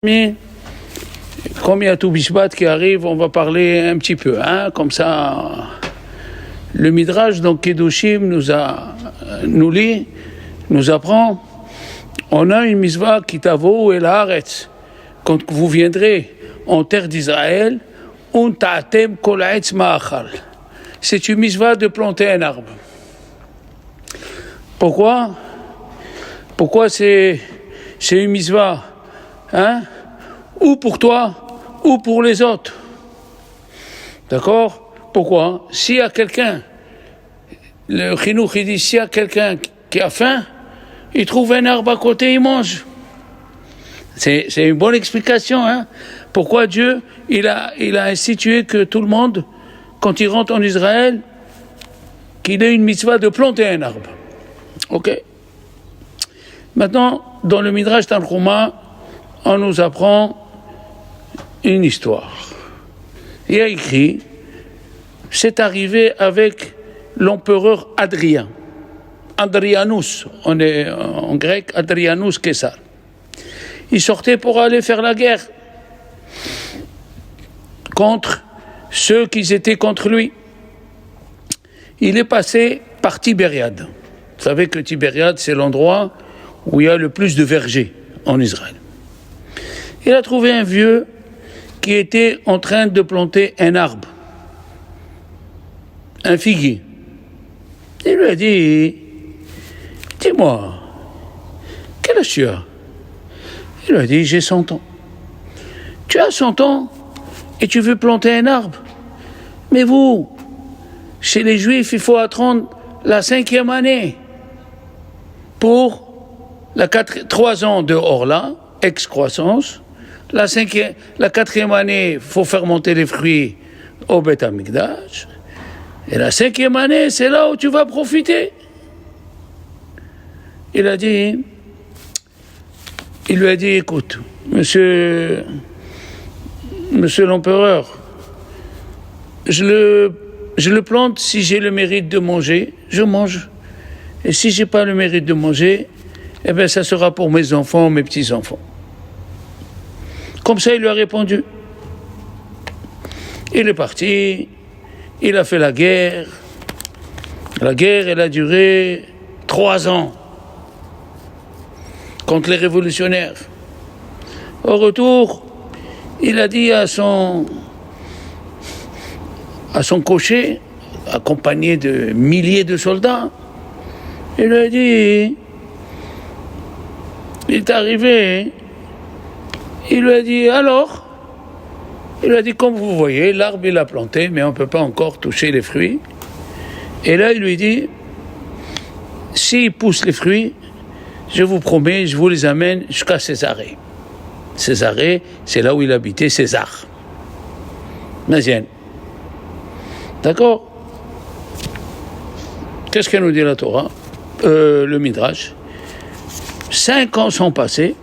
Mais comme il y a tout Bishbat qui arrive, on va parler un petit peu, comme ça. Le Midrash, donc Kedoshim, nous lit, nous apprend, on a une misva qui tavo el haaretz, quand vous viendrez en terre d'Israël, un ta'atem kol ha'etz ma'achal. C'est une misva de planter un arbre. Pourquoi c'est une misva, ou pour toi, ou pour les autres. D'accord? Pourquoi? S'il y a quelqu'un, le Chinuch, il dit, s'il y a quelqu'un qui a faim, il trouve un arbre à côté, il mange. C'est une bonne explication, Pourquoi Dieu, il a institué que tout le monde, quand il rentre en Israël, qu'il ait une mitzvah de planter un arbre. Ok? Maintenant, dans le Midrash Tanchuma, on nous apprend une histoire. Il y a écrit, c'est arrivé avec l'empereur Adrien. Adrianus, on est en grec, Adrianus Caesar. Il sortait pour aller faire la guerre contre ceux qui étaient contre lui. Il est passé par Tibériade. Vous savez que Tibériade, c'est l'endroit où il y a le plus de vergers en Israël. Il a trouvé un vieux qui était en train de planter un arbre, un figuier. Il lui a dit, dis-moi, quel âge tu as? Il lui a dit, j'ai 100 ans. Tu as 100 ans et tu veux planter un arbre? Mais vous, chez les Juifs, il faut attendre la 5e année pour 3 ans de Orla, excroissance. La 4e année, il faut faire monter les fruits au Beth Amikdash. Et la 5e année, c'est là où tu vas profiter. Il lui a dit, écoute, monsieur l'empereur, je le plante si j'ai le mérite de manger, je mange. Et si j'ai pas le mérite de manger, eh bien, ça sera pour mes enfants, mes petits-enfants. Comme ça, il lui a répondu. Il est parti, il a fait la guerre. La guerre, elle a duré 3 ans contre les révolutionnaires. Au retour, il a dit à son cocher, accompagné de milliers de soldats, il lui a dit, il est arrivé, il lui a dit, alors? Il lui a dit, comme vous voyez, l'arbre il a planté, mais on ne peut pas encore toucher les fruits. Et là, il lui dit, s'il pousse les fruits, je vous promets, je vous les amène jusqu'à Césarée. Césarée, c'est là où il habitait César. Mazienne. D'accord? Qu'est-ce qu'elle nous dit la Torah? Le Midrash. 5 ans sont passés.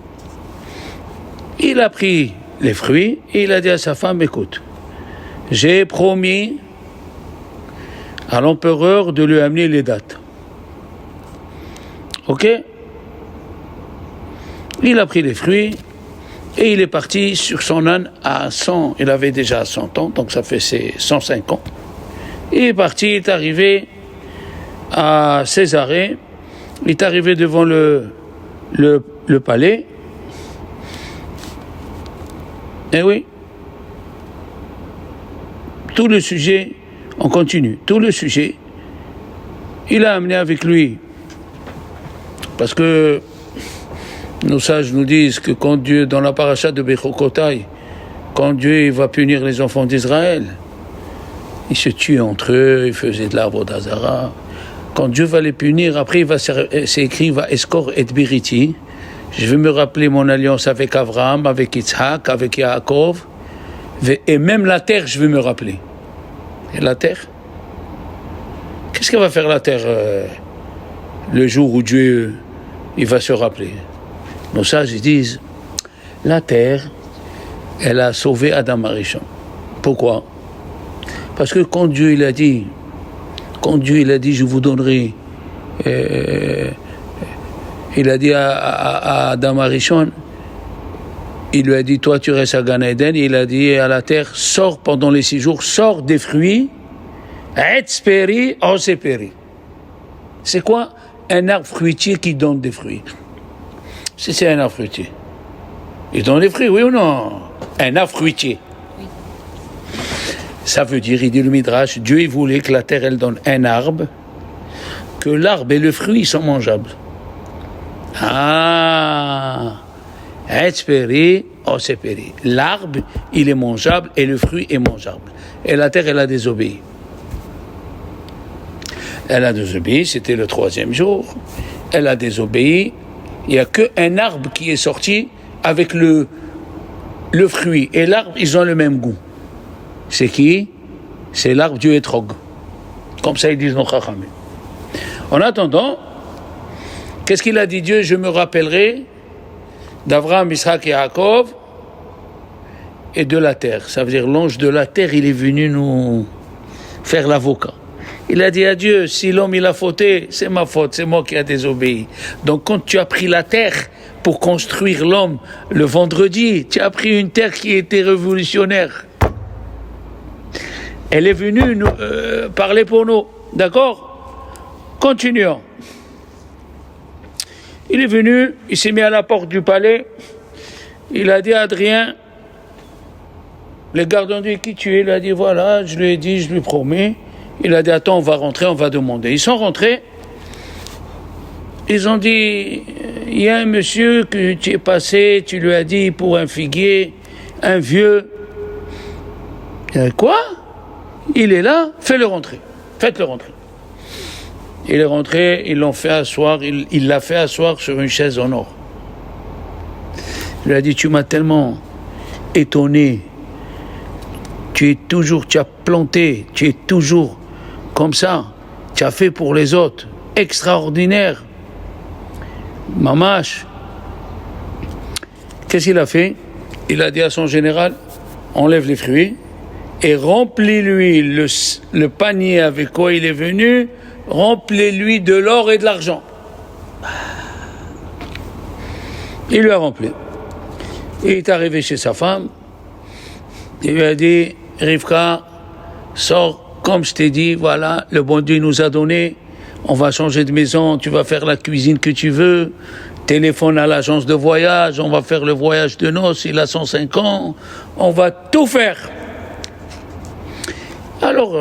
Il a pris les fruits et il a dit à sa femme, écoute, j'ai promis à l'empereur de lui amener les dates. Ok? Il a pris les fruits et il est parti sur son âne à 100. Il avait déjà 100 ans, donc ça fait ses 105 ans. Il est parti, il est arrivé à Césarée. Il est arrivé devant le palais. Eh oui. Tout le sujet, on continue. Tout le sujet, il a amené avec lui. Parce que nos sages nous disent que quand Dieu, dans la paracha de Bechokotai, quand Dieu va punir les enfants d'Israël, ils se tuent entre eux, ils faisaient de l'arbre d'Azara. Quand Dieu va les punir, après c'est écrit, va escor et biriti. Je vais me rappeler mon alliance avec Abraham, avec Yitzhak, avec Yaakov, et même la terre, je vais me rappeler. Et la terre? Qu'est-ce qu'elle va faire la terre le jour où Dieu il va se rappeler? Nos sages ils disent, la terre, elle a sauvé Adam Arishon. Pourquoi? Parce que quand Dieu il a dit, je vous donnerai il a dit à Adam Arishon, il lui a dit, toi tu restes à Gan Eden, il a dit à la terre, sors pendant les 6 jours, sors des fruits, Etz peri, Ose peri. C'est quoi un arbre fruitier qui donne des fruits? Si c'est un arbre fruitier, il donne des fruits, oui ou non? Un arbre fruitier. Ça veut dire, il dit le Midrash, Dieu il voulait que la terre elle donne un arbre, que l'arbre et le fruit ils sont mangeables. Ah, Etsperi, Oseperi. L'arbre il est mangeable et le fruit est mangeable. Et la terre elle a désobéi. Elle a désobéi, c'était le 3e jour. Elle a désobéi. Il n'y a qu'un arbre qui est sorti avec le fruit. Et l'arbre, ils ont le même goût. C'est qui? C'est l'arbre du Etrog. Comme ça, ils disent nos Chachamim. En attendant, qu'est-ce qu'il a dit Dieu? Je me rappellerai d'Abraham, Isaac et Yaakov et de la terre. Ça veut dire l'ange de la terre, il est venu nous faire l'avocat. Il a dit à Dieu, si l'homme il a fauté, c'est ma faute, c'est moi qui ai désobéi. Donc quand tu as pris la terre pour construire l'homme le vendredi, tu as pris une terre qui était révolutionnaire. Elle est venue nous, parler pour nous. D'accord? Continuons. Il est venu, il s'est mis à la porte du palais. Il a dit à Adrien, les gardes ont dit qui tu es? Il a dit voilà, je lui ai dit, je lui promets. Il a dit attends, on va rentrer, on va demander. Ils sont rentrés. Ils ont dit il y a un monsieur que tu es passé, tu lui as dit pour un figuier, un vieux. Quoi? Il est là, fais-le rentrer. Faites-le rentrer. Il est rentré, ils l'ont fait asseoir, il l'a fait asseoir sur une chaise en or. Il lui a dit, tu m'as tellement étonné, tu as planté, tu es toujours comme ça, tu as fait pour les autres, extraordinaire. Mamash. Qu'est-ce qu'il a fait? Il a dit à son général, enlève les fruits, et remplis-lui le panier avec quoi il est venu, remplis-lui de l'or et de l'argent. Il lui a rempli. Il est arrivé chez sa femme, il lui a dit, Rivka, sors, comme je t'ai dit, voilà, le bon Dieu nous a donné, on va changer de maison, tu vas faire la cuisine que tu veux, téléphone à l'agence de voyage, on va faire le voyage de noces, il a 105 ans, on va tout faire. Alors,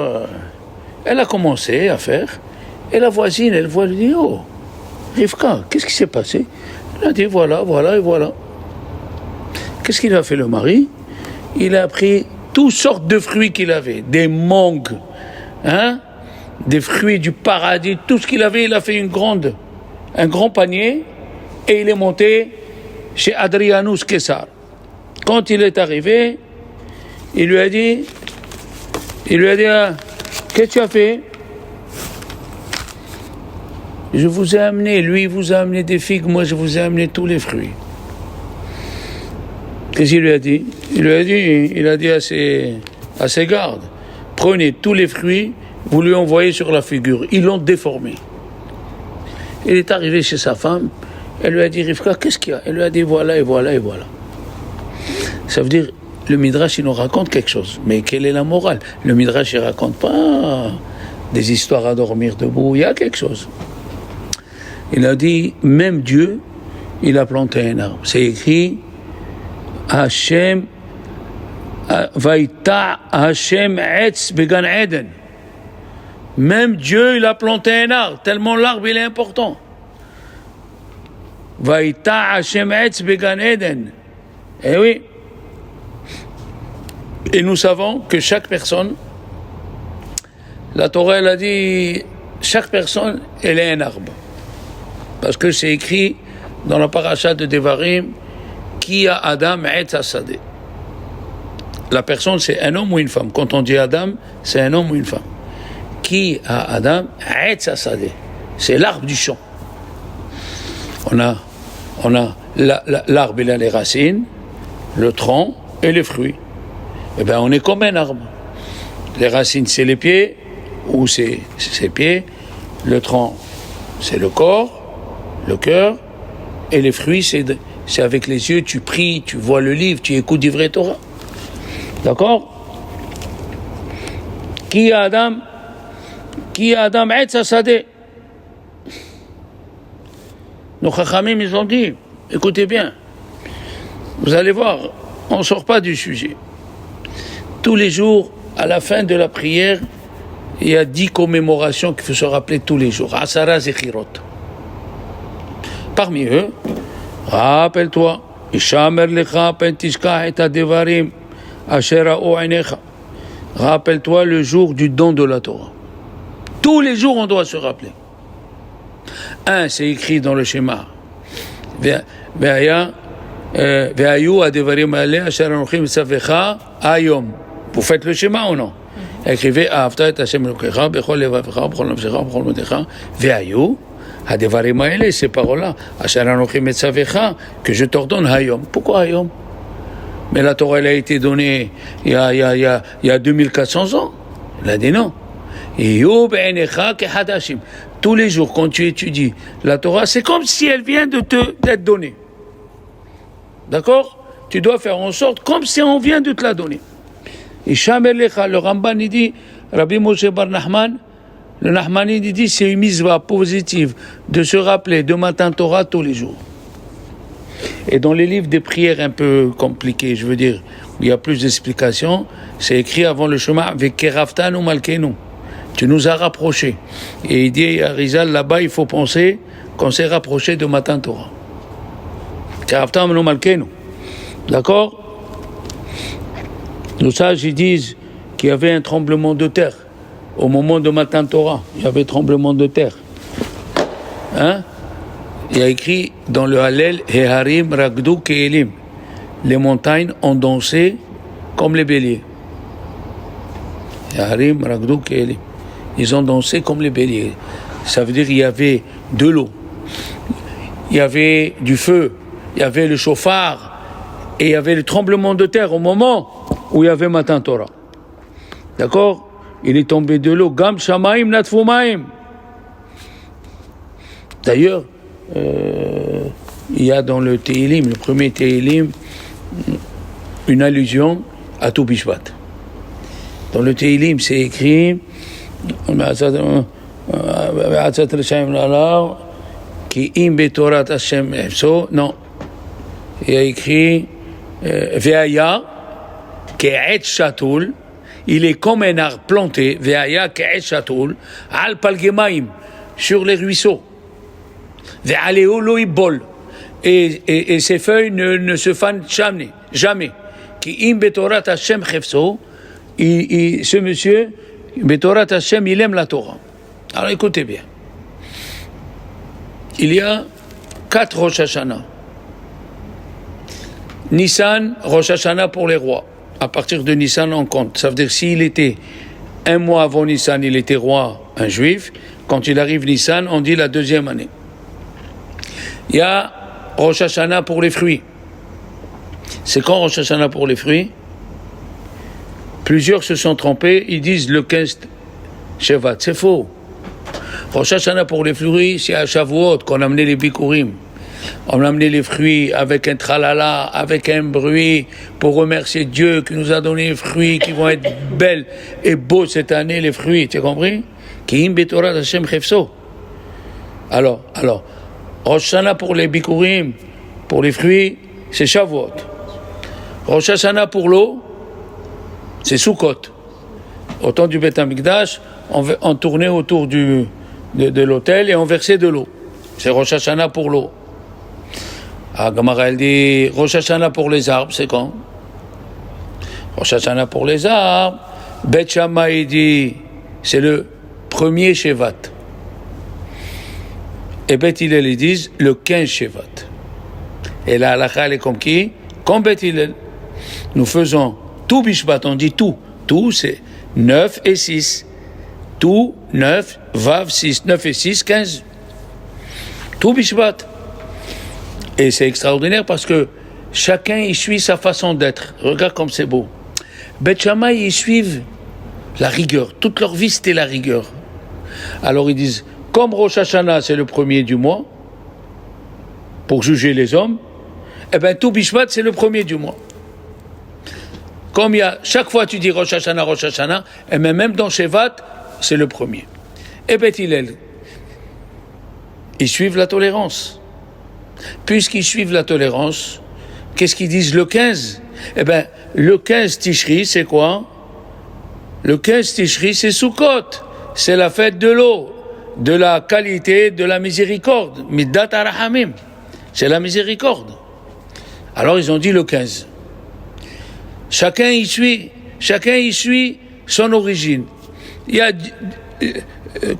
elle a commencé à faire, et la voisine, elle voit, elle dit, oh, Rivka, qu'est-ce qui s'est passé? Elle a dit, voilà, voilà et voilà. Qu'est-ce qu'il a fait le mari? Il a pris toutes sortes de fruits qu'il avait, des mangues, des fruits du paradis, tout ce qu'il avait, il a fait un grand panier, et il est monté chez Adrianus Kessar. Quand il est arrivé, il lui a dit, qu'est-ce que tu as fait? Je vous ai amené, lui il vous a amené des figues, moi je vous ai amené tous les fruits. Qu'est-ce qu'il lui a dit? Il a dit à ses gardes, prenez tous les fruits, vous lui envoyez sur la figure. Ils l'ont déformé. Il est arrivé chez sa femme, elle lui a dit, Rivka, qu'est-ce qu'il y a? Elle lui a dit, voilà et voilà et voilà. Ça veut dire, le Midrash, il nous raconte quelque chose. Mais quelle est la morale? Le Midrash, il ne raconte pas des histoires à dormir debout. Il y a quelque chose. Il a dit, même Dieu, il a planté un arbre. C'est écrit, Hashem, Vaïta Hashem Etz Began Eden. Même Dieu, il a planté un arbre, tellement l'arbre, il est important. Vaïta Hashem Etz Began Eden. Eh oui. Et nous savons que chaque personne, la Torah, elle a dit, chaque personne, elle est un arbre. Parce que c'est écrit dans la paracha de Devarim, qui a Adam Etz Hasadeh. La personne, c'est un homme ou une femme. Quand on dit Adam, c'est un homme ou une femme. Qui a Adam Etz Hasadeh. C'est l'arbre du champ. On a l'arbre, il a les racines, le tronc et les fruits. Eh bien, on est comme un arbre. Les racines, c'est les pieds, ou c'est ses pieds. Le tronc, c'est le corps, le cœur. Et les fruits, c'est c'est avec les yeux, tu pries, tu vois le livre, tu écoutes du vrai Torah. D'accord? Qui Adam Etz Hasadeh. Nos Chachamim, ils ont dit, écoutez bien, vous allez voir, on ne sort pas du sujet. Tous les jours, à la fin de la prière, il y a 10 commémorations qu'il faut se rappeler tous les jours. Asara Zechirot. Parmi eux, rappelle-toi, Ishamer Lecha Pentishkach et Adevarim Asher Ra'u Einecha. Rappelle-toi le jour du don de la Torah. Tous les jours, on doit se rappeler. C'est écrit dans le schéma. Ve'ayu Adevarim Ale Asher Anochim Tzavecha Ayom. Vous faites le schéma ou non? Écrivez Ahavta et Hashem Elokecha bechol levavecha bechol nafshecha bechol modecha. Ve'ayu Adevarim Ale, ces paroles-là, Asher Anochim Tzavecha, que je t'ordonne Hayom. Pourquoi Hayom? Mais la Torah, elle a été donnée il y a 2400 ans. Il a dit non. Tous les jours, quand tu étudies la Torah, c'est comme si elle vient d'être donnée. D'accord? Tu dois faire en sorte comme si on vient de te la donner. Et le Ramban, il dit, Rabbi Moshe Bar Nachman, le Nachmani, il dit, c'est une mitzvah positive de se rappeler de matin Torah tous les jours. Et dans les livres des prières un peu compliqués, je veux dire, il y a plus d'explications, c'est écrit avant le chemin, Vekeraftan ou Malkenu. Tu nous as rapprochés. Et il dit à Rizal, là-bas, il faut penser qu'on s'est rapproché de matin Torah. Keraftan ou Malkenu. D'accord? Nos sages, ils disent qu'il y avait un tremblement de terre. Au moment de matin Torah, il y avait tremblement de terre. Hein? Il y a écrit dans le Hallel, Heharim Ragdu Keelim. Les montagnes ont dansé comme les béliers. Heharim Ragdu Keelim. Ils ont dansé comme les béliers. Ça veut dire qu'il y avait de l'eau, il y avait du feu, il y avait le chauffard, et il y avait le tremblement de terre au moment où il y avait Matan Torah. D'accord? Il est tombé de l'eau. Gam Shamaim Natfu Maim. D'ailleurs, il y a dans le Tehillim, le premier Tehillim, une allusion à tout Bishvat. Dans le Tehillim, c'est écrit Ki im betorat Hashem efso. Non, il y a écrit Ve'aya ke'et shatoul. Il est comme un arbre planté, Ve'aya ke'et shatoul, al palgemaim, sur les ruisseaux. Ve'aleo lo ibol. Et ses feuilles ne se fanent jamais. Ki im betorat Hashem chefso. Ce monsieur, betorat Hashem, il aime la Torah. Alors écoutez bien. Il y a 4 Rosh Hashanah. Nissan, Rosh Hashanah pour les rois. À partir de Nissan, on compte. Ça veut dire s'il était un mois avant Nissan, il était roi, un juif. Quand il arrive Nissan, on dit la 2e année. Il y a Rosh Hashanah pour les fruits. C'est quand Rosh Hashanah pour les fruits? Plusieurs se sont trompés, ils disent le 15 Shevat. C'est faux. Rosh Hashanah pour les fruits, c'est à Shavuot qu'on a amené les bikurim. On a amené les fruits avec un tralala, avec un bruit, pour remercier Dieu qui nous a donné les fruits qui vont être belles et beaux cette année, les fruits. Tu as compris? Ki im betorat Hashem chefso. Alors, Rosh Hashanah pour les bikurim, pour les fruits, c'est Shavuot. Rosh Hashanah pour l'eau, c'est Sukkot. Au temps du Beth Amikdash, on tournait autour de l'autel et on versait de l'eau. C'est Rosh Hashanah pour l'eau. Gemara, elle dit Rosh Hashanah pour les arbres, c'est quand? Rosh Hashanah pour les arbres. Beth Shammai dit c'est le premier Shevat. Et Beth Hillel, ils disent le 15 Shevat. Et la halakha, elle est comme qui? Comme Beth Hillel. Nous faisons tout Bishvat, on dit tout. Tout, c'est 9 et 6. Tout, 9, Vav, 6. 9 et 6, 15. Tout Bishvat. Et c'est extraordinaire parce que chacun y suit sa façon d'être. Regarde comme c'est beau. Beth Shammai, ils suivent la rigueur. Toute leur vie, c'était la rigueur. Alors ils disent, comme Rosh Hashanah, c'est le premier du mois, pour juger les hommes, Eh bien, tout Bishvat, c'est le premier du mois. Comme chaque fois tu dis Rosh Hashanah, et même dans Shevat, c'est le premier. Et Beth Hillel, ils suivent la tolérance. Puisqu'ils suivent la tolérance, qu'est-ce qu'ils disent le 15? Eh bien, le 15 Tishri, c'est quoi? Le 15 Tishri, c'est Sukkot. C'est la fête de l'eau, de la qualité, de la miséricorde. Middat Arahamim. C'est la miséricorde. Alors, ils ont dit le 15. Chacun y suit son origine. Il y a,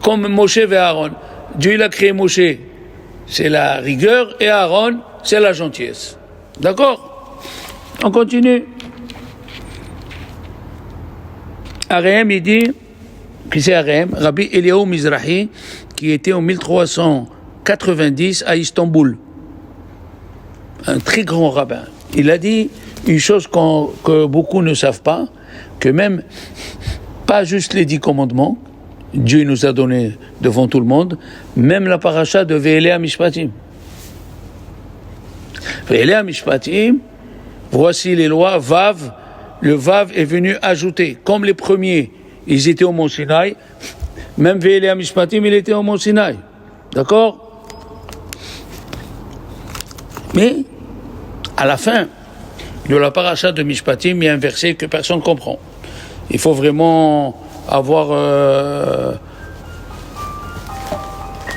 comme Moshe et Aaron. Dieu, il a créé Moshe, c'est la rigueur, et Aaron, c'est la gentillesse. D'accord? On continue. Arehem, il dit, qui c'est Arehem? Rabbi Eliyahu Mizrahi, qui était en 1390 à Istanbul. Un très grand rabbin. Il a dit une chose que beaucoup ne savent pas, que même, pas juste les 10 commandements, Dieu nous a donné devant tout le monde, même la paracha de Ve'elea Mishpatim. Ve'elea Mishpatim, voici les lois, Vav, le Vav est venu ajouter, comme les premiers, ils étaient au Mont Sinaï, même Ve'elea Mishpatim, il était au Mont Sinaï. D'accord? Mais, à la fin de la paracha de Mishpatim, il y a un verset que personne ne comprend. Il faut vraiment avoir...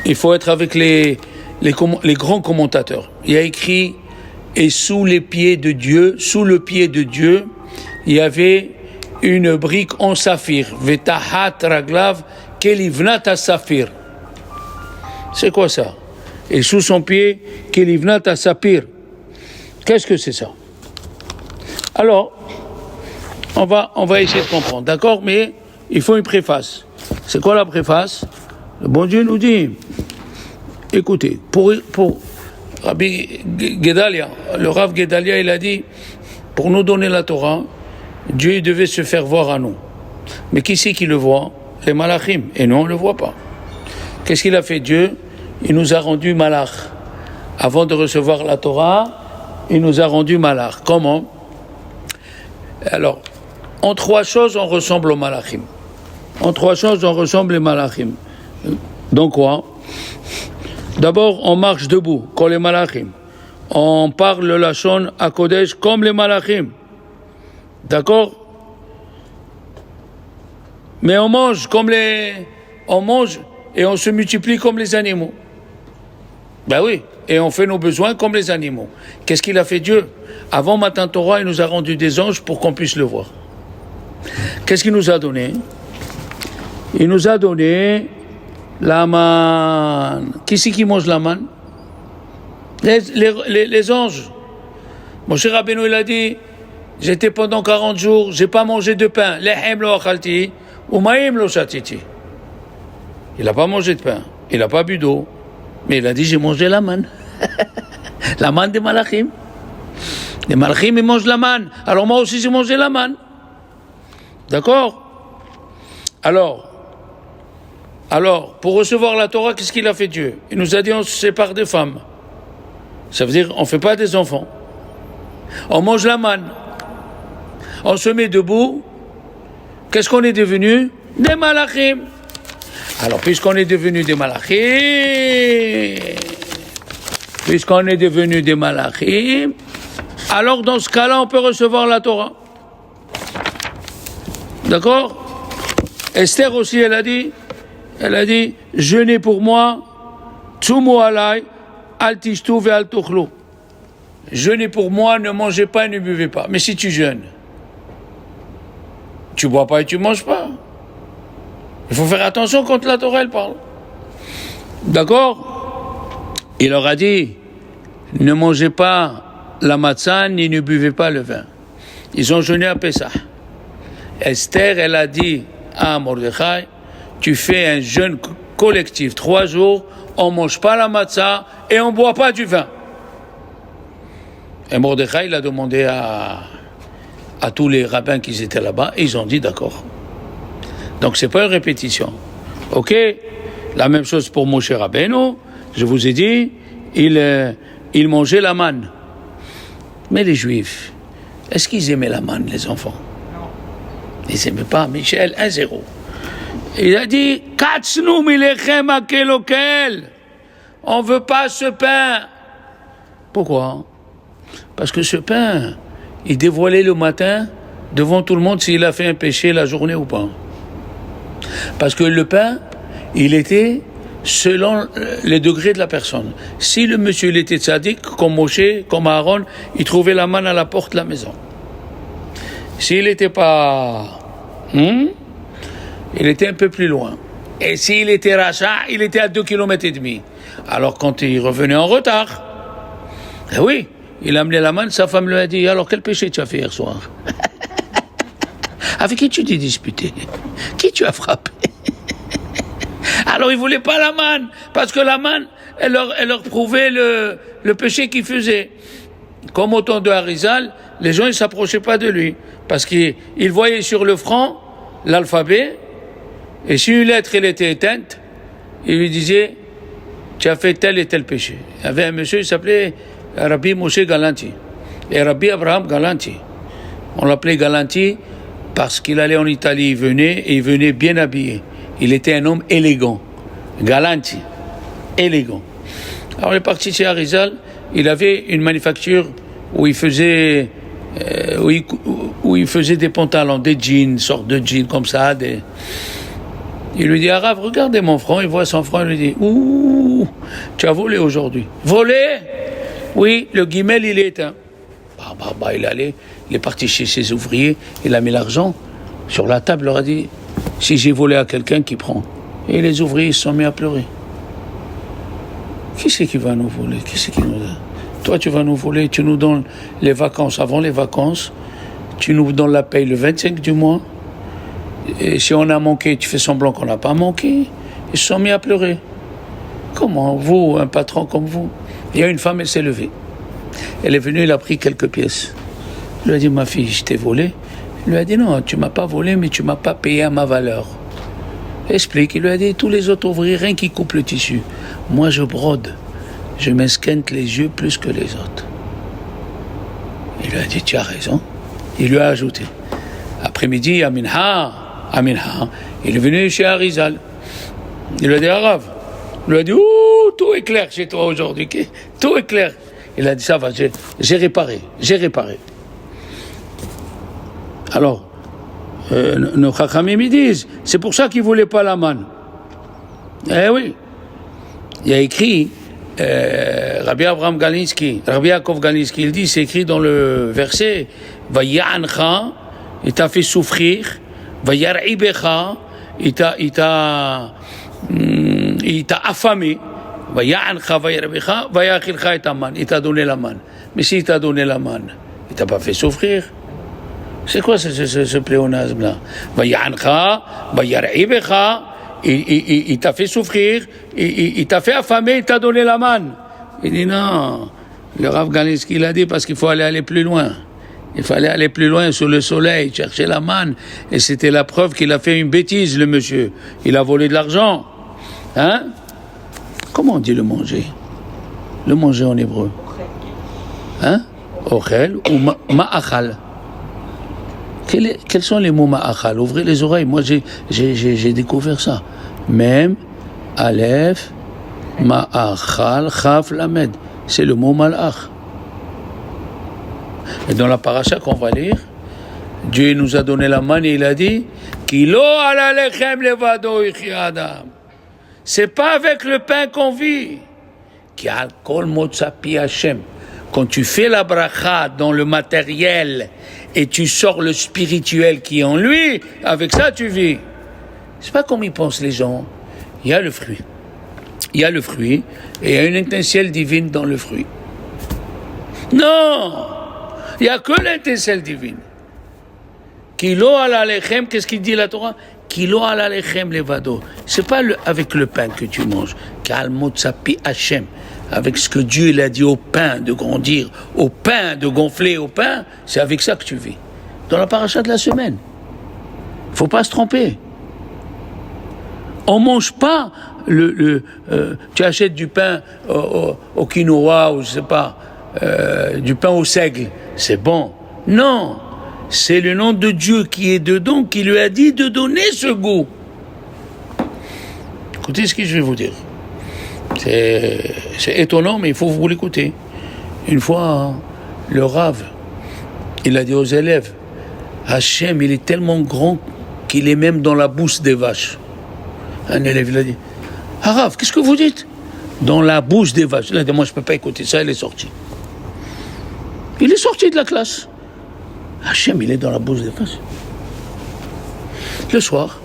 il faut être avec les grands commentateurs. Il y a écrit, et sous le pied de Dieu, il y avait une brique en saphir. Vetahat raglav kelivnat saphir. C'est quoi ça? Et sous son pied, kelivnat saphir. Qu'est-ce que c'est ça? Alors, on va essayer de comprendre, d'accord? Mais il faut une préface. C'est quoi la préface? Le bon Dieu nous dit, écoutez, pour Rabbi Gedalia, le Rav Gedalia, il a dit, pour nous donner la Torah, Dieu devait se faire voir à nous. Mais qui c'est qui le voit? Les malachim. Et nous, on ne le voit pas. Qu'est-ce qu'il a fait Dieu? Il nous a rendu malach. Avant de recevoir la Torah, il nous a rendu malach. Comment? Alors, en 3 choses, on ressemble aux malachim. En 3 choses, on ressemble aux malachim. Donc quoi? D'abord, on marche debout, comme les malachim. On parle le lachon à Kodesh comme les malachim. D'accord? Mais on mange et on se multiplie comme les animaux. Ben oui, et on fait nos besoins comme les animaux. Qu'est-ce qu'il a fait Dieu? Avant Matan Torah, il nous a rendu des anges pour qu'on puisse le voir. Qu'est-ce qu'il nous a donné? Il nous a donné la manne. Qui c'est qui mange la manne? Les anges. Moshe Rabbeinu, il a dit, j'étais pendant 40 jours, j'ai pas mangé de pain. Lehem lo achalti, umayim lo shatiti. Il n'a pas mangé de pain, il n'a pas bu d'eau, mais il a dit, j'ai mangé la manne. La manne des malachim. Les malachim, ils mangent la manne. Alors moi aussi, j'ai mangé la manne. D'accord? Alors, pour recevoir la Torah, qu'est-ce qu'il a fait Dieu? Il nous a dit, on se sépare des femmes. Ça veut dire, on ne fait pas des enfants. On mange la manne. On se met debout. Qu'est-ce qu'on est devenu? Des malachim. Alors, puisqu'on est devenu des malachim, alors dans ce cas-là, on peut recevoir la Torah. D'accord? Esther aussi, elle a dit, jeûnez pour moi, tsumu alay, al tishtu ve al tuchlu. Jeûnez pour moi, ne mangez pas et ne buvez pas. Mais si tu jeûnes, tu bois pas et tu manges pas. Il faut faire attention quand la Torah elle parle. D'accord? Il leur a dit, ne mangez pas la matzah ni ne buvez pas le vin. Ils ont jeûné à Pessah. Esther, elle a dit à Mordechai, tu fais un jeûne collectif, 3 jours, on ne mange pas la matzah et on ne boit pas du vin. Et Mordechai, il a demandé à tous les rabbins qui étaient là-bas, et ils ont dit d'accord. Donc c'est pas une répétition. Ok? La même chose pour Moshe Rabbeinu, je vous ai dit, il mangeait la manne. Mais les Juifs, est-ce qu'ils aimaient la manne, les enfants? Ils n'aimaient pas. Michel, 1-0. Il a dit, Katsnu milechem akelokel. On ne veut pas ce pain. Pourquoi? Parce que ce pain, il dévoilait le matin devant tout le monde s'il a fait un péché la journée ou pas. Parce que le pain, il était selon les degrés de la personne. Si le monsieur il était tzaddik, comme Moshe, comme Aaron, il trouvait la manne à la porte de la maison. S'il n'était pas... il était un peu plus loin. Et s'il était rachat, il était à 2,5 km. Alors quand il revenait en retard, oui, il a amené la manne, sa femme lui a dit, alors quel péché tu as fait hier soir? Avec qui tu t'es disputé? Qui tu as frappé? Alors ils ne voulaient pas la manne, parce que la manne, elle leur prouvait le péché qu'ils faisaient. Comme au temps de Harizal, les gens ne s'approchaient pas de lui, parce qu'ils voyaient sur le front l'alphabet, et si une lettre elle était éteinte, il lui disait, tu as fait tel et tel péché. Il y avait un monsieur, il s'appelait Rabbi Moshe Galanti, et Rabbi Abraham Galanti. On l'appelait Galanti parce qu'il allait en Italie, il venait bien habillé. Il était un homme élégant. Galanti, élégant. Alors il est parti chez Harizal, il avait une manufacture où il faisait des pantalons, des jeans, une sorte de jeans comme ça. Il lui dit, Arabe, regardez mon front. Il voit son front, il lui dit, ouh, tu as volé aujourd'hui. Volé? Oui, le guimel, il est éteint. Il est parti chez ses ouvriers, il a mis l'argent sur la table, il leur a dit, si j'ai volé à quelqu'un, qui prend? Et les ouvriers se sont mis à pleurer. Qui c'est qui va nous voler? Qui c'est qui nous a? Toi, tu vas nous voler, tu nous donnes les vacances avant les vacances, tu nous donnes la paye le 25 du mois, et si on a manqué, tu fais semblant qu'on n'a pas manqué. Ils se sont mis à pleurer. Comment, vous, un patron comme vous? Il y a une femme, elle s'est levée. Elle est venue, elle a pris quelques pièces. Elle lui a dit, ma fille, je t'ai volé. Il lui a dit, non, tu m'as pas volé, mais tu m'as pas payé à ma valeur. Explique. Il lui a dit, tous les autres ouvriers, rien qui coupent le tissu. Moi, je brode. Je m'esquinte les yeux plus que les autres. Il lui a dit, tu as raison. Il lui a ajouté. Après-midi, Aminha, il est venu chez Harizal. Il lui a dit, Arabe. Il lui a dit, ouh, tout est clair chez toi aujourd'hui. Tout est clair. Il a dit, ça va, j'ai réparé. Alors, nos chachamim ils disent, c'est pour ça qu'ils ne voulaient pas la manne. Eh oui. Il y a écrit, Rabbi Abraham Galinsky, Rabbi Yaakov Galinsky, il dit, c'est écrit dans le verset, Vaya'ancha, il t'a fait souffrir, Vayar'ibecha, il t'a affamé, Vaya'ancha, Vayar'ibecha, Vayachilcha et aman, il t'a donné la manne. Mais s'il t'a donné la manne, il t'a pas fait souffrir. C'est quoi ce pléonasme-là? Vaya'ancha, Vayar'ibecha, il t'a fait souffrir, il t'a fait affamer, il t'a donné la manne. Il dit non, le Rav Galinsky il a dit parce qu'il faut aller plus loin. Il fallait aller plus loin sous le soleil, chercher la manne. Et c'était la preuve qu'il a fait une bêtise, le monsieur. Il a volé de l'argent. Hein? Comment on dit le manger? Le manger en hébreu. Hein? Ochel ou ma'achal. Quels sont les mots ma'achal? Ouvrez les oreilles. Moi, j'ai découvert ça. Même, Aleph, ma'achal, chaf, lamed. C'est le mot malach. Et dans la paracha qu'on va lire, Dieu nous a donné la manne et il a dit Kilo ala lechem levado ichi adam. C'est pas avec le pain qu'on vit. Ki al kol motzapi Hashem. Quand tu fais la bracha dans le matériel et tu sors le spirituel qui est en lui, avec ça tu vis. C'est pas comme ils pensent les gens. Il y a le fruit. Il y a le fruit et il y a une étincelle divine dans le fruit. Non! Il n'y a que l'étincelle divine. Kilo ala lechem, qu'est-ce qu'il dit la Torah? Kilo ala lechem levado. C'est pas avec le pain que tu manges. Kal motzapi Hashem. Avec ce que Dieu il a dit au pain de grandir, au pain de gonfler, au pain, c'est avec ça que tu vis. Dans la paracha de la semaine. Faut pas se tromper. On mange pas tu achètes du pain au quinoa ou je sais pas. du pain au seigle, c'est bon. Non, c'est le nom de Dieu qui est dedans qui lui a dit de donner ce goût. Écoutez ce que je vais vous dire. C'est étonnant, mais il faut vous l'écouter. Une fois, le Rav, il a dit aux élèves, Hachem, il est tellement grand qu'il est même dans la bouche des vaches. Un élève, il a dit, ah Rav, qu'est-ce que vous dites? Dans la bouche des vaches. Il a dit, moi je ne peux pas écouter ça, il est sorti. Il est sorti de la classe. Hachem, il est dans la bouche des vaches. Le soir,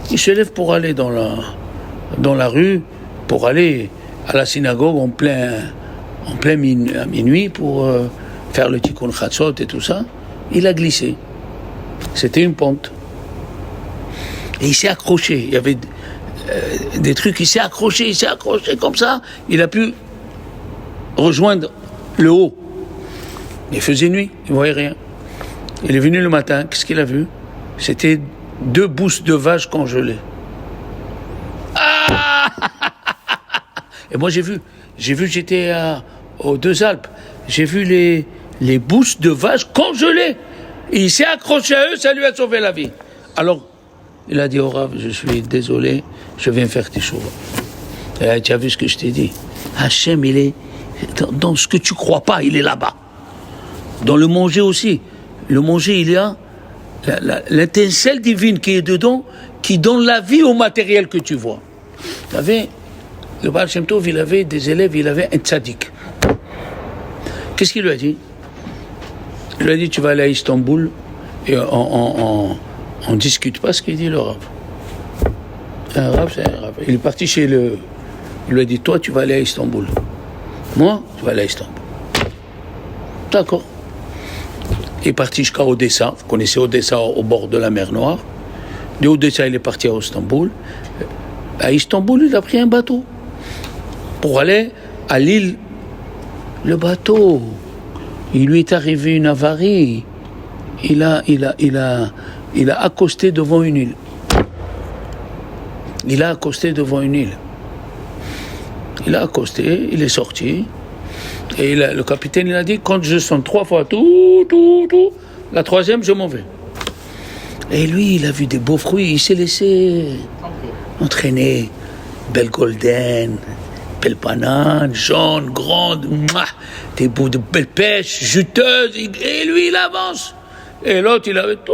il se lève pour aller dans la rue, pour aller à la synagogue en plein minuit pour faire le tikkun chatzot et tout ça. Il a glissé. C'était une pente. Et il s'est accroché. Il y avait des trucs, il s'est accroché comme ça. Il a pu rejoindre le haut. Il faisait nuit, il ne voyait rien. Il est venu le matin, qu'est-ce qu'il a vu? C'était 2 bouches de vache congelées. Ah! Et moi j'ai vu, j'étais aux Deux Alpes, j'ai vu les bouches de vache congelées. Et il s'est accroché à eux, ça lui a sauvé la vie. Alors, il a dit au Rav, je suis désolé, je viens faire tes choses. Tu as vu ce que je t'ai dit? Hachem, il est dans ce que tu crois pas, il est là-bas. Dans le manger aussi. Le manger, il y a l'étincelle divine qui est dedans, qui donne la vie au matériel que tu vois. Vous savez, le Baal Shem Tov, il avait des élèves, il avait un tzaddik. Qu'est-ce qu'il lui a dit? Il lui a dit, tu vas aller à Istanbul et on discute pas ce qu'il dit le Rav. Un Rav, c'est un Rav. Il est parti chez il lui a dit, toi, tu vas aller à Istanbul. Moi, tu vas aller à Istanbul. D'accord. Il est parti jusqu'à Odessa. Vous connaissez Odessa au bord de la mer Noire. De Odessa, il est parti à Istanbul. À Istanbul, il a pris un bateau pour aller à l'île. Le bateau, il lui est arrivé une avarie. Il a accosté devant une île. Il a accosté devant une île. Il a accosté, il est sorti. Et le capitaine, il a dit, quand je sonne 3 fois, tout, la 3e, je m'en vais. Et lui, il a vu des beaux fruits, il s'est laissé entraîner. Belle golden, belle banane, jaune, grande, des bouts de belle pêche, juteuse, et lui, il avance. Et l'autre, il avait tout,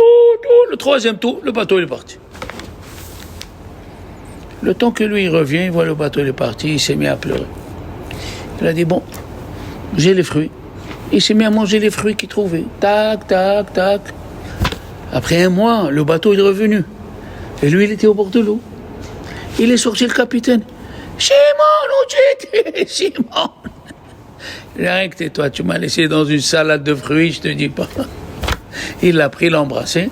le 3e tour, le bateau, il est parti. Le temps que lui, il revient, il voit le bateau, il est parti, il s'est mis à pleurer. Il a dit, bon, j'ai les fruits. Il s'est mis à manger les fruits qu'il trouvait. Tac, tac, tac. Après 1 mois, le bateau est revenu. Et lui, il était au bord de l'eau. Il est sorti le capitaine. Shimon, où tu étais, Shimon? Rien que tais-toi, tu m'as laissé dans une salade de fruits, je te dis pas. Il l'a pris, l'a embrassé.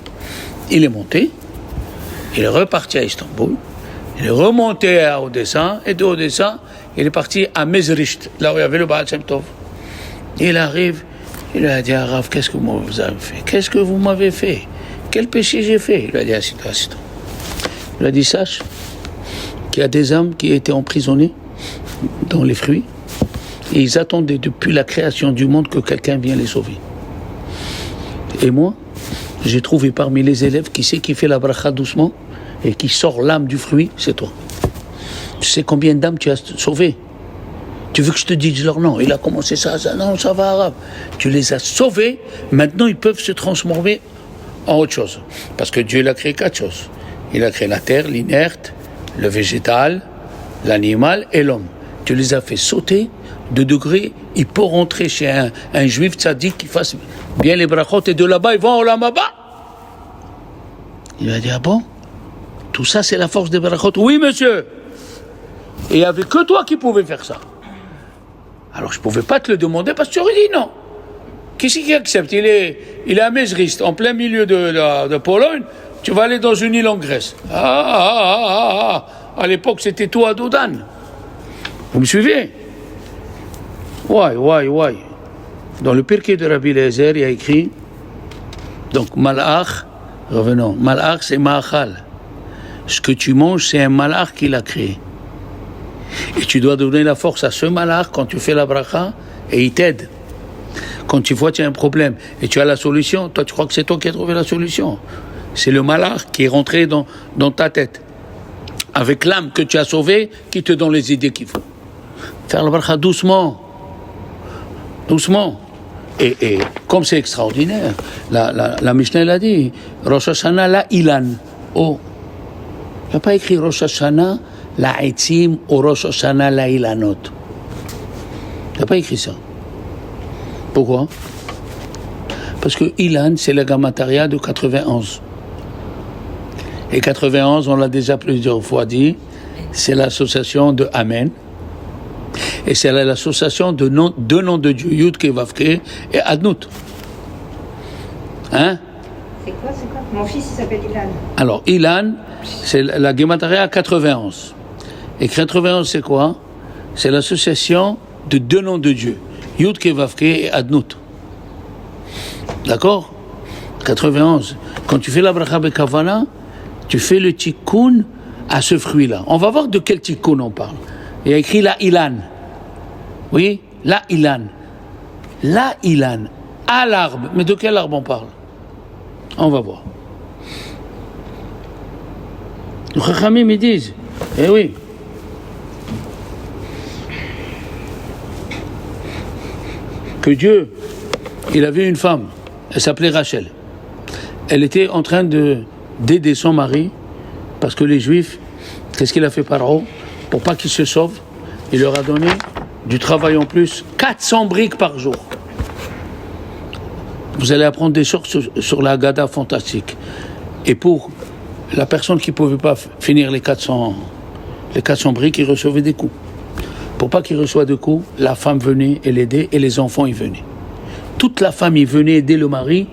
Il est monté. Il est reparti à Istanbul. Il est remonté à Odessa. Et de Odessa, il est parti à Mezrich, là où il y avait le Baal Shem Tov. Il arrive, il a dit à Rav, qu'est-ce que vous avez fait? Qu'est-ce que vous m'avez fait? Quel péché j'ai fait? Il a dit, assis-toi. Il a dit, sache qu'il y a des âmes qui étaient emprisonnées dans les fruits et ils attendaient depuis la création du monde que quelqu'un vienne les sauver. Et moi, j'ai trouvé parmi les élèves qui sait qui fait la bracha doucement et qui sort l'âme du fruit, c'est toi. Tu sais combien d'âmes tu as sauvées? Tu veux que je te dise leur nom? Il a commencé ça, non, ça va arabe. Tu les as sauvés, maintenant ils peuvent se transformer en autre chose. Parce que Dieu il a créé 4 choses. Il a créé la terre, l'inerte, le végétal, l'animal et l'homme. Tu les as fait sauter de degrés, ils peuvent rentrer chez un juif tzaddik qui fasse bien les brachot et de là-bas ils vont au Lamaba. Il a dit, ah bon? Tout ça c'est la force des brachot? Oui monsieur. Et il n'y avait que toi qui pouvais faire ça. Alors je ne pouvais pas te le demander parce que tu aurais dit non. Qui c'est qui accepte? Il est à Mezrich, en plein milieu de Pologne. Tu vas aller dans une île en Grèce. À l'époque, c'était tout à Dodan. Vous me suivez? Ouais. Dans le Pirkei de Rabbi Eliezer, il y a écrit, donc Malach, revenons, Malach c'est Ma'achal. Ce que tu manges, c'est un Malach qui l'a créé. Et tu dois donner la force à ce Malach quand tu fais la bracha, et il t'aide. Quand tu vois qu'il y a un problème et tu as la solution, toi tu crois que c'est toi qui as trouvé la solution. C'est le malach qui est rentré dans ta tête. Avec l'âme que tu as sauvée, qui te donne les idées qu'il faut. Faire la bracha doucement. Doucement. Et comme c'est extraordinaire, la Mishnah l'a dit, Rosh Hashanah la Ilan. Oh, il n'y a pas écrit Rosh Hashanah la Etzim ou Rosh Hashanah la Ilanot. Il n'y a pas écrit ça. Pourquoi? Parce que Ilan, c'est la Gamataria de 91. Et 91, on l'a déjà plusieurs fois dit, c'est l'association de Amen. Et c'est l'association de deux noms de Dieu, Yud Ke Vav Ke et Adnout. Hein? C'est quoi? Mon fils, il s'appelle Ilan. Alors, Ilan, c'est la Gematria 91. Et 91, c'est quoi? C'est l'association de deux noms de Dieu, Yud Ke Vav Ke et Adnout. D'accord? 91. Quand tu fais la bracha bekavana, tu fais le tikkun à ce fruit-là. On va voir de quel tikkun on parle. Il y a écrit la Ilan. Oui, la Ilan. La Ilan. À l'arbre. Mais de quel arbre on parle? On va voir. Les Chachamim, ils disent, eh oui, que Dieu, il avait une femme, elle s'appelait Rachel. Elle était en train d'aider son mari, parce que les Juifs, qu'est-ce qu'il a fait Paro? Pour pas qu'ils se sauvent, il leur a donné du travail en plus, 400 briques par jour. Vous allez apprendre des choses sur la Haggadah fantastique. Et pour la personne qui ne pouvait pas finir les 400 briques, il recevait des coups. Pour pas qu'il reçoive de coups, la femme venait et l'aidait et les enfants y venaient. Toute la famille venait aider le mari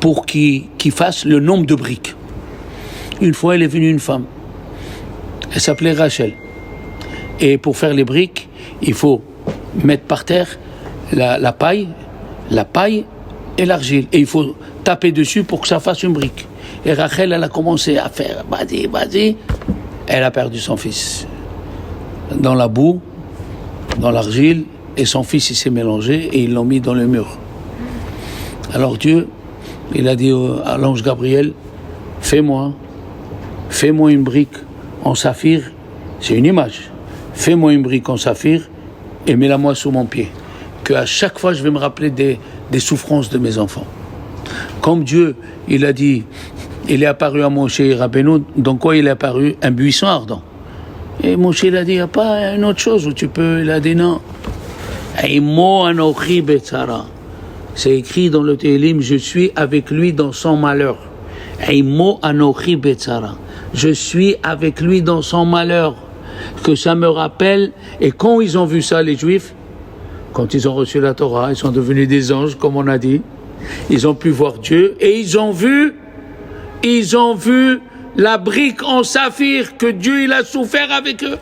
pour qu'il fasse le nombre de briques. Une fois, elle est venue une femme. Elle s'appelait Rachel. Et pour faire les briques, il faut mettre par terre la paille et l'argile. Et il faut taper dessus pour que ça fasse une brique. Et Rachel, elle a commencé à faire vas-y. Elle a perdu son fils. Dans la boue, dans l'argile, et son fils il s'est mélangé et ils l'ont mis dans le mur. Alors Dieu, il a dit à l'ange Gabriel, fais-moi une brique en saphir, c'est une image. Fais-moi une brique en saphir et mets-la-moi sous mon pied. Qu'à chaque fois, je vais me rappeler des souffrances de mes enfants. Comme Dieu, il a dit, il est apparu à Moshe Rabbeinu, dans quoi il est apparu? Un buisson ardent. Et Moshe, il a dit, il n'y a pas une autre chose où tu peux? Il a dit non. C'est écrit dans le Télim, je suis avec lui dans son malheur. Je suis avec lui dans son malheur. Que ça me rappelle, et quand ils ont vu ça, les Juifs, quand ils ont reçu la Torah, ils sont devenus des anges, comme on a dit, ils ont pu voir Dieu, et ils ont vu la brique en saphir, que Dieu il a souffert avec eux.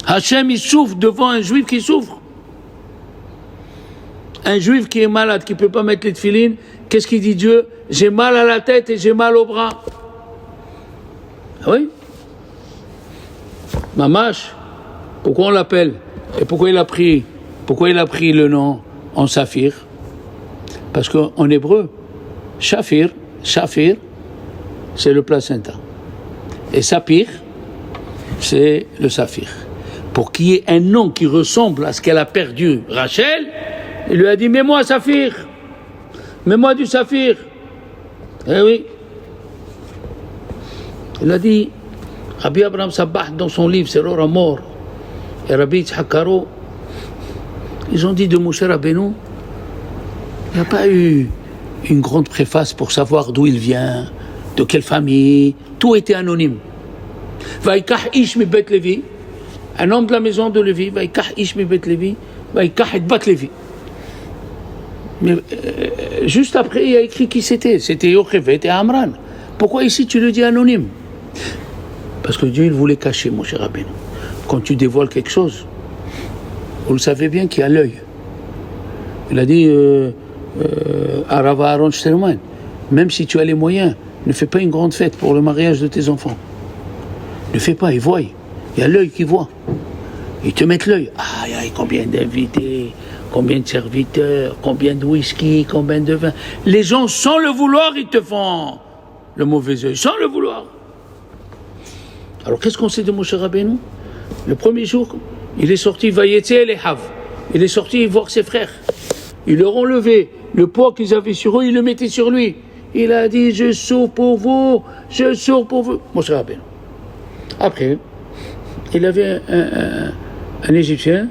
Hachem il souffre devant un Juif qui souffre. Un Juif qui est malade, qui ne peut pas mettre les tefilines, qu'est-ce qu'il dit Dieu? J'ai mal à la tête et j'ai mal au bras. Oui. Mamash, pourquoi on l'appelle? Et pourquoi il a pris le nom en saphir? Parce qu'en hébreu, Shafir, c'est le placenta. Et Sapir, c'est le saphir. Pour qu'il y ait un nom qui ressemble à ce qu'elle a perdu, Rachel, il lui a dit, mets-moi saphir. Mets-moi du saphir. Eh oui. Il a dit, Rabbi Abraham Sabah, dans son livre, c'est l'or à mort, et Rabbi Yitzhak Karo, ils ont dit de Moshe Rabbeinu, il n'y a pas eu une grande préface pour savoir d'où il vient, de quelle famille, tout était anonyme. Vaikach ish mi bet Levi, un homme de la maison de Lévi, Vaikach ish mi bet Levi, Vaikach et bat Levi. Mais juste après, il a écrit qui c'était. C'était Yochevet et Amran. Pourquoi ici tu le dis anonyme? Parce que Dieu il voulait cacher, mon cher Rabbeinu. Quand tu dévoiles quelque chose, vous le savez bien qu'il y a l'œil. Il a dit à Rav Aaron Shterman, même si tu as les moyens, ne fais pas une grande fête pour le mariage de tes enfants. Ne fais pas, ils voient. Il y a l'œil qui voit. Ils te mettent l'œil. Aïe, aïe, combien d'invités, combien de serviteurs, combien de whisky, combien de vin. Les gens, sans le vouloir, ils te font le mauvais œil, sans le vouloir. Alors, qu'est-ce qu'on sait de Moshe Rabbeinu? Le premier jour, il est sorti, Vayetze les Hav. Il est sorti voir ses frères. Ils leur ont levé le poids qu'ils avaient sur eux, ils le mettaient sur lui. Il a dit, je sors pour vous, je sors pour vous. Moshe Rabbeinu. Après, il avait un Égyptien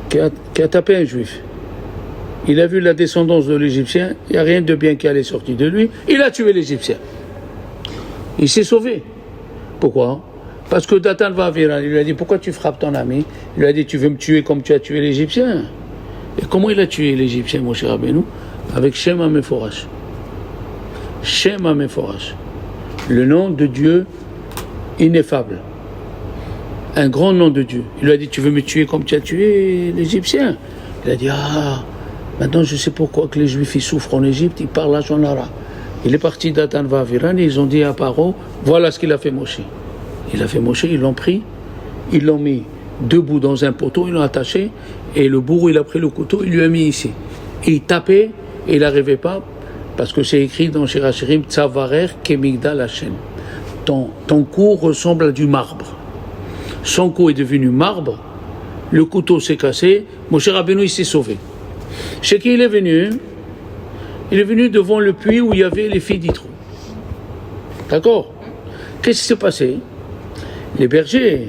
qui a tapé un Juif. Il a vu la descendance de l'Égyptien, il n'y a rien de bien qui allait sortir de lui. Il a tué l'Égyptien. Il s'est sauvé. Pourquoi? Parce que Datan va venir, il lui a dit, pourquoi tu frappes ton ami? Il lui a dit, tu veux me tuer comme tu as tué l'Égyptien? Et comment il a tué l'Égyptien, mon cher Rabbeinu? Avec Shem HaMeforash. Shem HaMeforash. Le nom de Dieu ineffable. Un grand nom de Dieu. Il lui a dit, tu veux me tuer comme tu as tué l'Égyptien? Il a dit, maintenant je sais pourquoi que les Juifs ils souffrent en Égypte, ils parlent la Shonara. Il est parti d'Atan Vaviran et ils ont dit à Paro, voilà ce qu'il a fait Moshe. Il a fait Moshe, ils l'ont pris, ils l'ont mis debout dans un poteau, ils l'ont attaché, et le bourreau il a pris le couteau, il lui a mis ici. Et il tapait, et il n'arrivait pas, parce que c'est écrit dans Shirachirim, Tsavarer Kemigdal Hashem. Ton cou ressemble à du marbre. Son cou est devenu marbre, le couteau s'est cassé, Moshe Rabbeinu il s'est sauvé. Chez qui il est venu? Il est venu devant le puits où il y avait les filles d'Yitro. D'accord? Qu'est-ce qui s'est passé? Les bergers,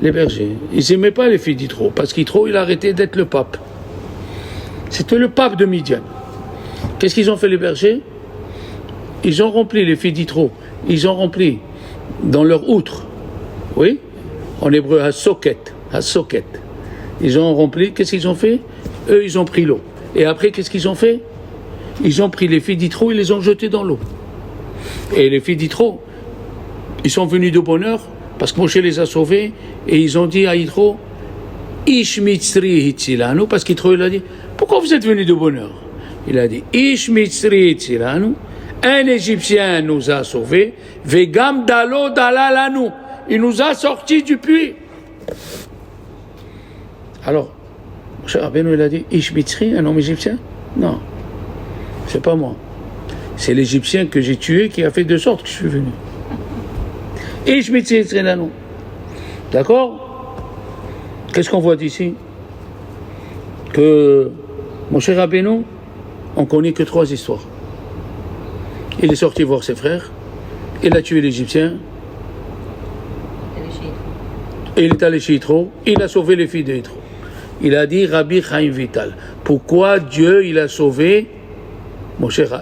ils n'aimaient pas les filles d'Yitro, parce qu'Yitro, il a arrêté d'être le pape. C'était le pape de Midian. Qu'est-ce qu'ils ont fait les bergers? Ils ont rempli les filles d'Yitro, ils ont rempli dans leur outre, oui, en hébreu, ha-soket. Ils ont rempli, qu'est-ce qu'ils ont fait? Eux, ils ont pris l'eau. Et après, qu'est-ce qu'ils ont fait? Ils ont pris les filles d'Yitro, ils les ont jetées dans l'eau. Et les filles d'Yitro, ils sont venus de bonne heure, parce que Moshe les a sauvés, et ils ont dit à Yitro, Ish mitzri hitzilanu, parce qu'Yitro, il a dit, pourquoi vous êtes venus de bonne heure? Il a dit, Ish mitzri hitzilanu, un Égyptien nous a sauvés, vegam dalo dalalanu, il nous a sortis du puits. Alors, Moshe Rabbeinu, il a dit, Ish mitzri, un homme égyptien? Non, c'est pas moi. C'est l'Égyptien que j'ai tué qui a fait de sorte que je suis venu. Et je m'étais là, non. D'accord? Qu'est-ce qu'on voit d'ici? Que mon cher Rabbeinu, on connaît que 3 histoires. Il est sorti voir ses frères, il a tué l'Égyptien, et il est allé chez Yitro, il a sauvé les filles de Yitro. Il a dit Rabbi Chaim Vital. Pourquoi Dieu il a sauvé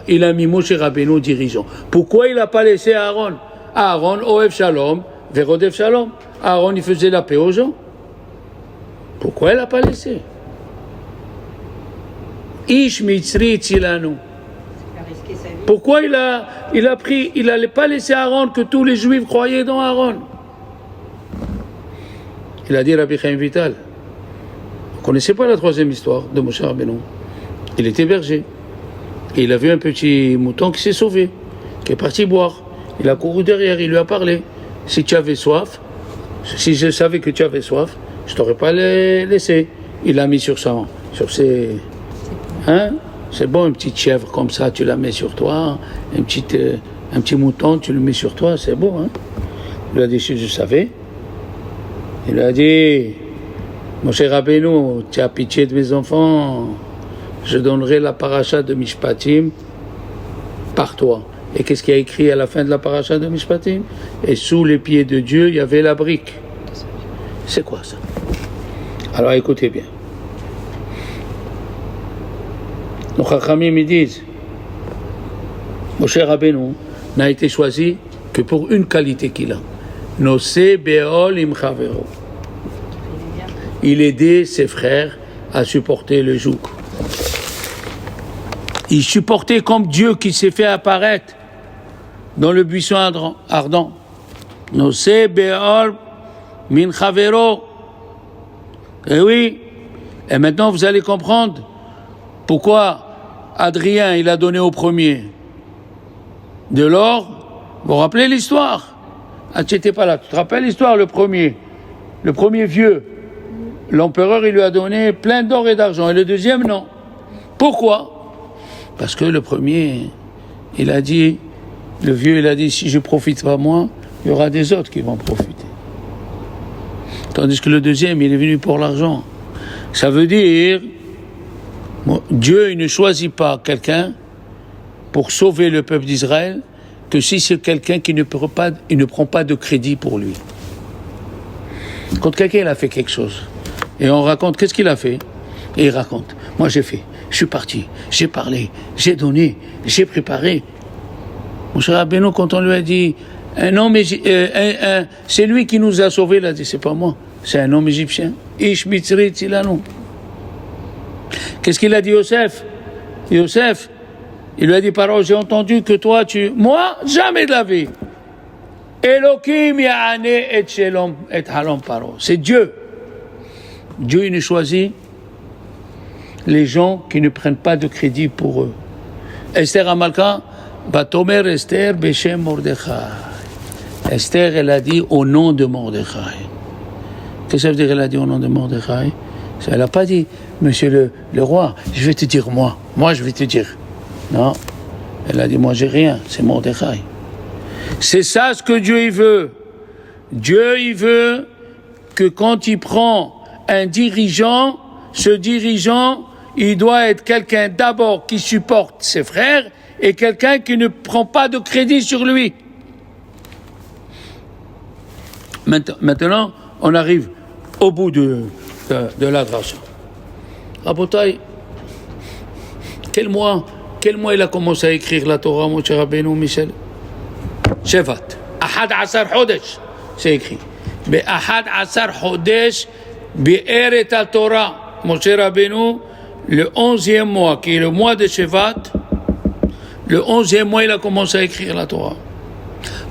il a mis Moshe Rabbeinu dirigeant. Pourquoi il n'a pas laissé Aaron? Aaron, Oev Shalom, Verodev Shalom. Aaron, il faisait la paix aux gens. Pourquoi il n'a pas laissé? Ish Mitzri Tzilanu. Pourquoi il n'allait pas laisser Aaron, que tous les Juifs croyaient dans Aaron? Il a dit Rabbi Chaim Vital. Vous ne connaissez pas la 3e histoire de Moshe Rabbeinu? Il était berger. Et il a vu un petit mouton qui s'est sauvé, qui est parti boire. Il a couru derrière, il lui a parlé. Si tu avais soif, si je savais que tu avais soif, je ne t'aurais pas laissé. Il l'a mis sur ses... Hein? C'est bon, une petite chèvre comme ça, tu la mets sur toi. Un petit mouton, tu le mets sur toi, c'est beau. Hein? Il lui a dit, si je savais. Il lui a dit, mon cher Rabbeinu, tu as pitié de mes enfants. Je donnerai la paracha de Mishpatim par toi. Et qu'est-ce qu'il y a écrit à la fin de la paracha de Mishpatim? Et sous les pieds de Dieu, il y avait la brique. C'est quoi ça? Alors écoutez bien. Nos Chachamim ils disent, Moshe Rabbeinu n'a été choisi que pour une qualité qu'il a. Nosé be'ol im chavero. Il aidait ses frères à supporter le joug. Il supportait comme Dieu qui s'est fait apparaître dans le buisson ardent. Nosé be'ol min chavero. Eh oui. Et maintenant vous allez comprendre pourquoi Adrien il a donné au premier de l'or. Vous vous rappelez l'histoire? Ah, tu n'étais pas là. Tu te rappelles l'histoire, le premier vieux l'empereur, il lui a donné plein d'or et d'argent, et le deuxième, non. Pourquoi? Parce que le premier, il a dit, le vieux, il a dit, si je ne profite pas moi, il y aura des autres qui vont profiter. Tandis que le deuxième, il est venu pour l'argent. Ça veut dire, Dieu, il ne choisit pas quelqu'un pour sauver le peuple d'Israël que si c'est quelqu'un qui ne prend pas de crédit pour lui. Quand quelqu'un il a fait quelque chose, et on raconte qu'est-ce qu'il a fait, et il raconte, moi j'ai fait, je suis parti, j'ai parlé, j'ai donné, j'ai préparé. Mon cher Rabbeinu, quand on lui a dit, un homme, c'est lui qui nous a sauvés, il a dit, c'est pas moi, c'est un homme égyptien. Ish mitzri tzilanu. Qu'est-ce qu'il a dit Yosef? Yosef, il lui a dit, parole, j'ai entendu que toi, moi, jamais de la vie. Elohim ya'ane et shalom et halom paro. C'est Dieu. Dieu, il ne choisit les gens qui ne prennent pas de crédit pour eux. Esther Amalka, Batomer Esther Beshem Mordechai. Esther, elle a dit au nom de Mordechai. Qu'est-ce que ça veut dire, elle a dit au nom de Mordechai? Elle n'a pas dit, monsieur le roi, je vais te dire moi je vais te dire. Non, elle a dit, moi j'ai rien, c'est Mordechai. C'est ça ce que Dieu il veut. Dieu il veut que quand il prend un dirigeant, ce dirigeant, il doit être quelqu'un d'abord qui supporte ses frères et quelqu'un qui ne prend pas de crédit sur lui. Maintenant, on arrive au bout de la grâce. Rabotai, quel mois il a commencé à écrire la Torah, mon cher Rabbeinu Michel? Shevat. Ahad Asar Chodesh, c'est écrit. Be Ahad Asar Chodesh, Be'eret Torah, mon cher Rabbeinu, le 11e mois, qui est le mois de Shevat, le 11e mois, il a commencé à écrire la Torah.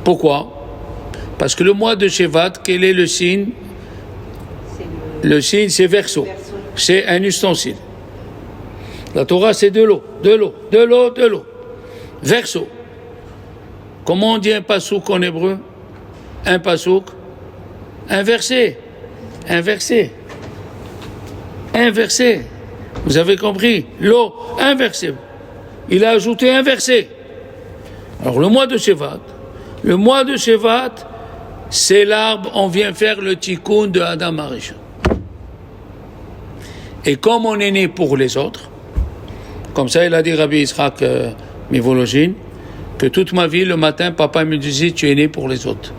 Pourquoi? Parce que le mois de Shevat, quel est le signe? Le signe, c'est verso. C'est un ustensile. La Torah, c'est de l'eau. Verso. Comment on dit un pasouk en hébreu? Un pasouk? Un verset. Vous avez compris? L'eau, un verset. Il a ajouté un verset. Alors, le mois de Shevat, c'est l'arbre, on vient faire le tikkun de Adam Arishon. Et comme on est né pour les autres, comme ça il a dit Rabbi Yitzhak Mivologine, que toute ma vie, le matin, papa me disait, tu es né pour les autres.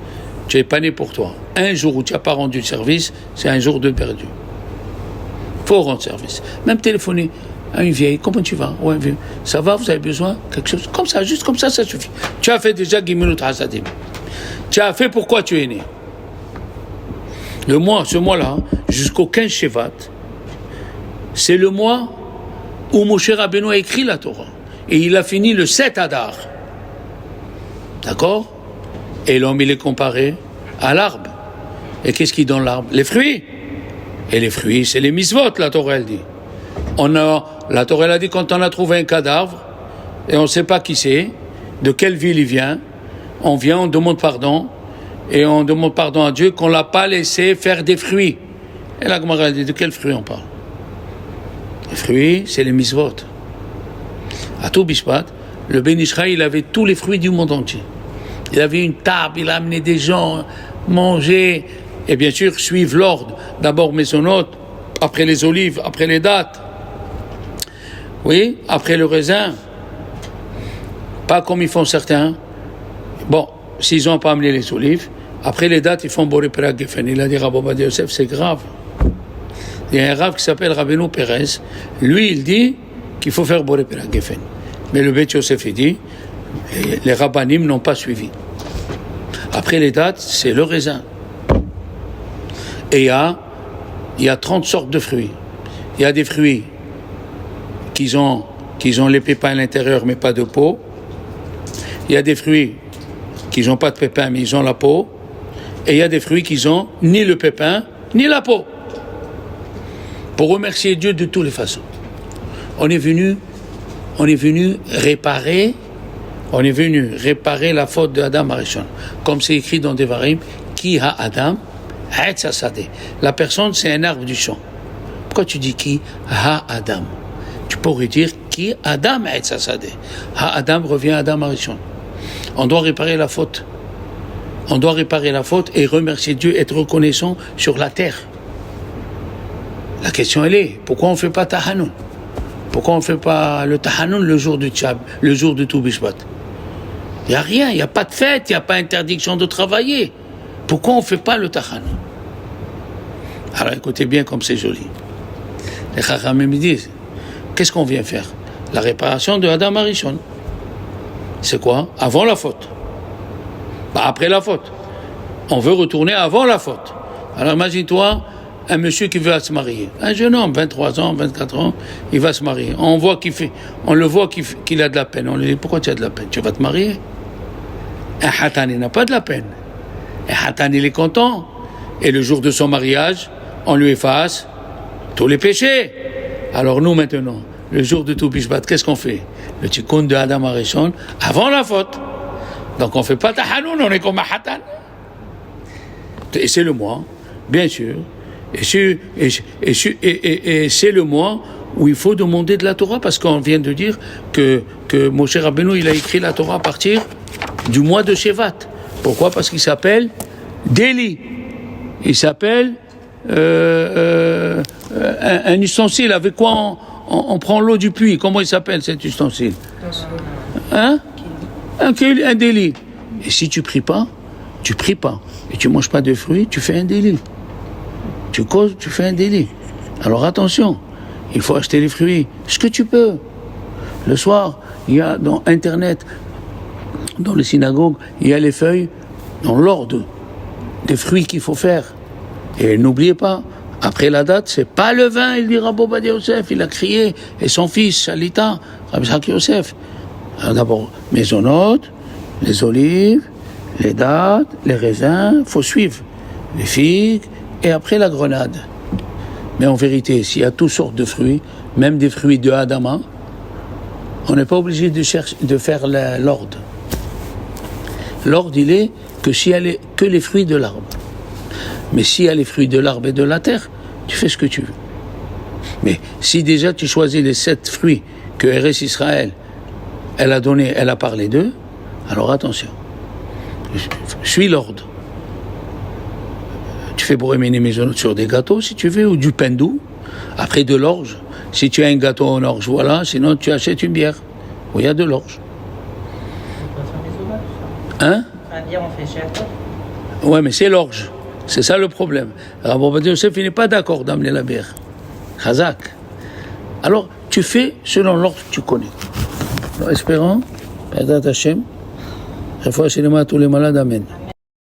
Tu n'es pas né pour toi. Un jour où tu n'as pas rendu service, c'est un jour de perdu. Il faut rendre service. Même téléphoner à une vieille, comment tu vas? Ouais, vieux. Ça va, vous avez besoin? Quelque chose comme ça, juste comme ça, ça suffit. Tu as fait déjà Gimilut Hasadim. Tu as fait pourquoi tu es né. Ce mois-là, jusqu'au 15 Shevat, c'est le mois où Moshe Rabbeinu a écrit la Torah. Et il a fini le 7 Adar. D'accord? Et l'homme, il est comparé à l'arbre. Et qu'est-ce qui donne l'arbre? Les fruits. Et les fruits, c'est les misvot, la Torah, elle dit. La Torah, elle a dit, quand on a trouvé un cadavre, et on ne sait pas qui c'est, de quelle ville il vient, on demande pardon, et on demande pardon à Dieu qu'on ne l'a pas laissé faire des fruits. Et la Gemara dit, de quels fruits on parle? Les fruits, c'est les misvot. À tout Bishpat, le Ben Israël, il avait tous les fruits du monde entier. Il avait une table, il a amené des gens manger, et bien sûr, suivre l'ordre. D'abord Mésonot, après les olives, après les dattes. Oui, après le raisin. Pas comme ils font certains. Bon, s'ils n'ont pas amené les olives, après les dates, ils font Boré Pera Geffen. Il a dit Rabbi Ovadia Yosef, c'est grave. Il y a un rave qui s'appelle Rabbeinu Pérez. Lui, il dit qu'il faut faire Boré Pera Geffen. Mais le Beth Yosef, il dit, les rabbanim n'ont pas suivi. Après les dates, c'est le raisin. Et il y a 30 sortes de fruits. Il y a des fruits qui ont les pépins à l'intérieur, mais pas de peau. Il y a des fruits qui n'ont pas de pépins, mais ils ont la peau. Et il y a des fruits qui n'ont ni le pépin, ni la peau. Pour remercier Dieu de toutes les façons. On est venu réparer la faute d'Adam Arishon. Comme c'est écrit dans Devarim, Ki ha Adam, la personne, c'est un arbre du champ. Pourquoi tu dis qui? Ha-Adam. Tu pourrais dire qui? Adam Etzasadeh. Ha-Adam revient à Adam Arishon. On doit réparer la faute. On doit réparer la faute et remercier Dieu, être reconnaissant sur la terre. La question elle est, pourquoi on ne fait pas Tahanoun? Pourquoi on ne fait pas le Tahanoun le jour du Tchab, le jour de Tou Bishvat? Il n'y a rien, il n'y a pas de fête, il n'y a pas d'interdiction de travailler. Pourquoi on ne fait pas le Tahanoun? Alors écoutez bien comme c'est joli. Les Chachamim me disent, qu'est-ce qu'on vient faire? La réparation de Adam Arishon. C'est quoi? Avant la faute. Après la faute. On veut retourner avant la faute. Alors imagine-toi un monsieur qui veut se marier. Un jeune homme, 23 ans, 24 ans, il va se marier. On le voit qu'il a de la peine. On lui dit, pourquoi tu as de la peine? Tu vas te marier? Un hatan, il n'a pas de la peine. Un hatan, il est content. Et le jour de son mariage, on lui efface tous les péchés. Alors nous maintenant, le jour de Tou Bishvat, qu'est-ce qu'on fait? Le tikkun de Adam Arishon avant la faute. Donc on ne fait pas tahanoun, on est comme un hatan. Et c'est le mois, bien sûr. Et c'est le mois où il faut demander de la Torah, parce qu'on vient de dire que Moshe Rabbeinu, il a écrit la Torah à partir du mois de Shevat. Pourquoi? Parce qu'il s'appelle Déli. Il s'appelle un ustensile. Avec quoi on prend l'eau du puits? Comment il s'appelle cet ustensile? Hein? Un délit. Et si tu pries pas, et tu manges pas de fruits, tu fais un délit. Tu causes, tu fais un délit. Alors attention, il faut acheter les fruits, ce que tu peux. Le soir, il y a dans Internet, dans les synagogues, il y a les feuilles, dans l'ordre des fruits qu'il faut faire. Et n'oubliez pas, après la date, c'est pas le vin, il dit Rabbi Ovadia Yosef, il a crié, et son fils, Shalita, Rabbi Ishaq Yosef. Alors d'abord, maisonnotes, les olives, les dattes, les raisins, il faut suivre. Les figues, et après la grenade. Mais en vérité, s'il y a toutes sortes de fruits, même des fruits de Adama, on n'est pas obligé de faire l'ordre. L'ordre, il est que s'il y a que les fruits de l'arbre. Mais s'il y a les fruits de l'arbre et de la terre, tu fais ce que tu veux. Mais si déjà tu choisis les 7 fruits que Eretz Israël, elle a parlé d'eux, alors attention. Suis l'ordre. Tu fais pour éminer maisonnotes sur des gâteaux, si tu veux, ou du pain doux. Après de l'orge. Si tu as un gâteau en orge, voilà. Sinon, tu achètes une bière où il y a de l'orge. On peut faire des sauvages. Hein? La bière, on fait chez Apple. Ouais, mais c'est l'orge. C'est ça le problème. Rabbi Ovadia Yosef, il n'est pas d'accord d'amener la bière. Chazak. Alors, tu fais selon l'ordre que tu connais. Alors, espérons, Pedat Hashem, Refoua Shelema à tous les malades, Amen.